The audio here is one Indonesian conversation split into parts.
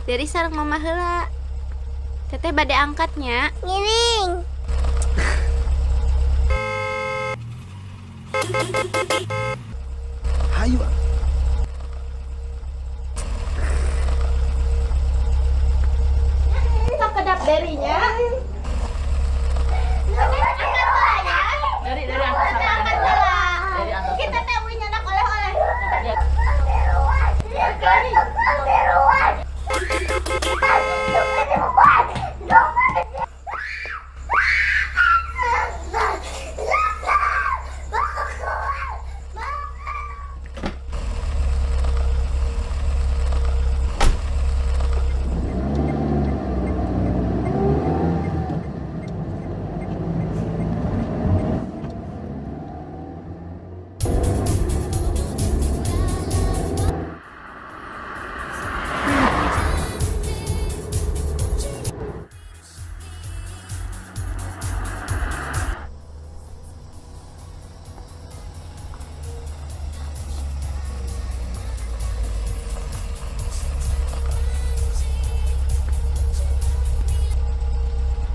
Dari sareng mama heula. Teteh bade angkatnya. Ngiring. Hayu. Kita kedap derinya. Dari angkat sama dari angkat. Kita teh uwi nyadak oleh-oleh.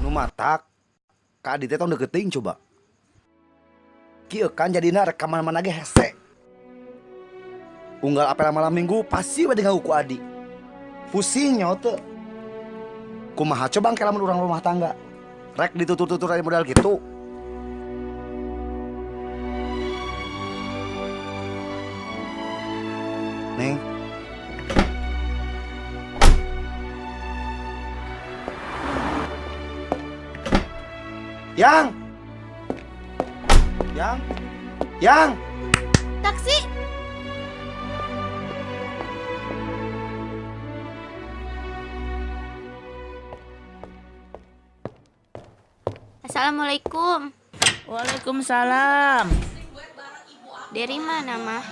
Nu matak ka Adi teh tong deketing coba. Kieu kan jadina rekaman mana ge hese. Unggal apel malam minggu pasti bade ngaku ku Adi. Pusing nyaho teu. Kumaha coba engke lamun urang rumah tangga. Rek ditutur-tutur aya modal gitu. Neng. Yang. Taksi. Assalamualaikum. Waalaikumsalam. Dari mana mah?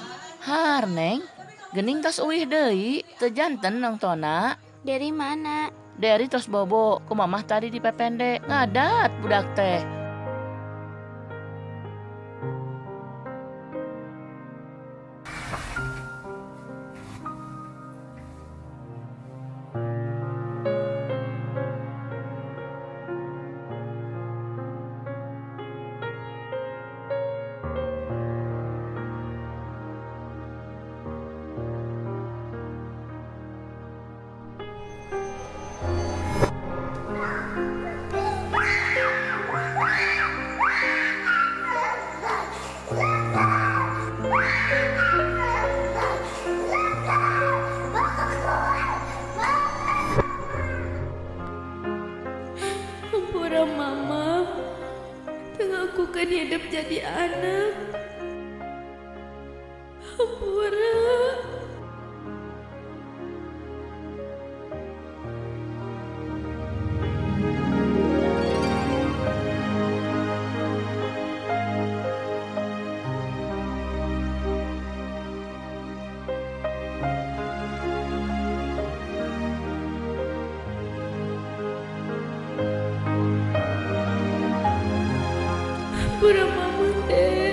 Har Neng, gening tos uih deui, teu janten nongtona. Dari mana? Dari tos bobo, ku mamah tadi di pepende, ngadat budak teh. Hampura mama mengakukan hidup jadi anak. Hampura. Hampura mama teh.